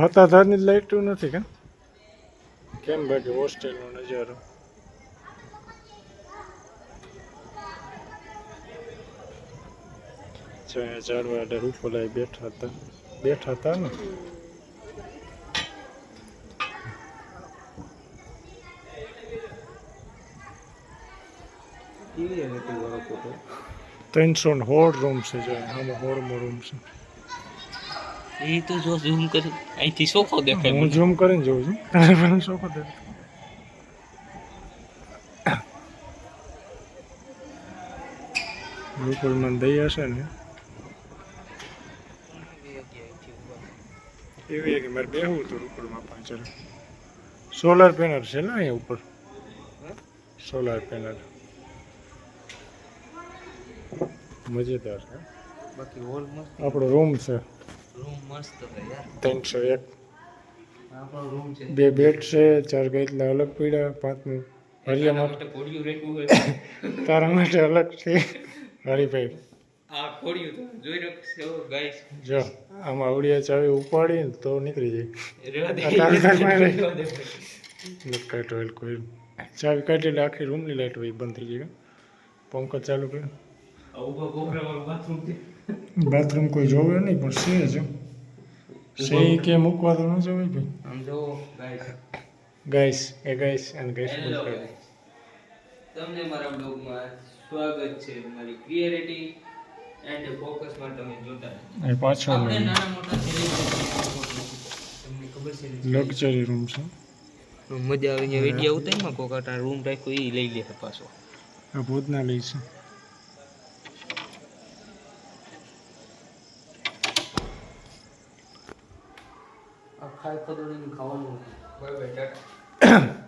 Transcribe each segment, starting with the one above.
હતા ધારની લાઈટ નથી કે કેમ બાકી હોસ્ટેલનો નજારો ઝાડવા રૂપોલા બેઠા હતા ને ત્રણસો રૂમ છે જો આમાં હોળમો રૂમ છે એ તો જો ઝૂમ કરી અહીંથી સોફો દેખાય હું ઝૂમ કરીને જોઉં છું તારે પણ સોફો દેખાય રૂપલમાં દઈ હશે ને એવી કે મારે બેહવું હતું રૂપલમાં પાછળ સોલાર પેનલ છે ને અહીંયા ઉપર સોલાર પેનલ મજેદાર છે બાકી હોલ મસ્ત આપણો રૂમ છે રૂમ મસ્ત છે યાર 301 આપણો રૂમ છે બે બેડ છે ચાર ગઈતલા અલગ પડ્યા પાંચમું હરિયા માટે કોડિયું રેકવું હોય તારા માટે અલગ છે હરિભાઈ આ કોડિયું તો જોઈ રાખશો ગાઈસ જો આમાં આવડિયા ચાવી ઉપાડી ને તો નીકળી રેવા દે જાય કોઈ ચાવી કાઢી એટલે આખી રૂમની લાઈટ હોય બંધ થઈ જાય પંખો ચાલુ કર્યો બાથરૂમ કોઈ જોવે નહીં પણ છે જ છે કે મૂકવા તો ન જોવે ભાઈ આમ જો ગાઈસ ગાઈસ અને ગાઈસ તમને મારા બ્લોગમાં સ્વાગત છે મારી ક્લિયરિટી એન્ડ ફોકસ માં તમે જોતા એ પાછળ આપણે નાના મોટા તમને ખબર છે લક્ઝરી રૂમ છે મજા આવે ને વિડિયો ઉતારમાં કોકાટા રૂમ રાખ્યો એ લઈ લે પાછો આ ભોજનાલય છે ખાવાનું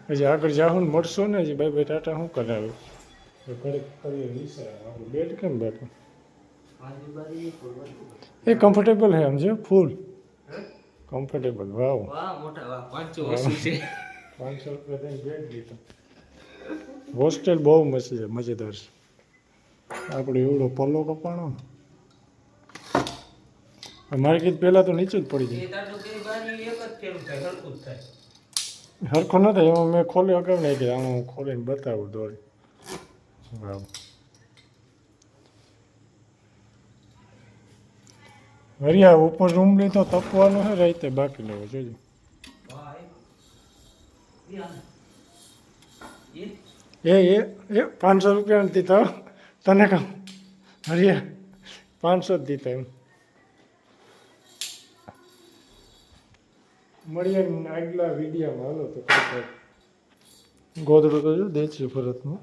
પછી આગળ જાઓ ને મળશો ને હજી ભાઈ ટાટા શું કરાવે આપણું બેડ કેમ બેઠું એ કમ્ફર્ટેબલ હે સમજો ફૂલ કમ્ફર્ટેબલ વાવ મોટા વાહ 500 છે 500 રૂપિયા દઈને બેડ લીધો હોસ્ટેલ બહુ મસ્ત છે મજેદાર છે આપણે એવડો પલ્લો કપાણો મારે કીધું પહેલાં તો નીચે જ પડી જાય હરખો ન થાય એમાં મેં ખોલી અગાઉ નહીં કે આમાં હું ખોલીને બતાવું દોડી વાવ હરિયા ઉપર રૂમ લીધો તપવાનો છે રાતે બાકી લેવો જોજો એ 500 રૂપિયા દીધા તને કહું હરિયા 500 જ દીધા એમ મળીએ આગલા વિડીયોમાં હાલો તો ગોદડું તો જો દે છે ફરતનું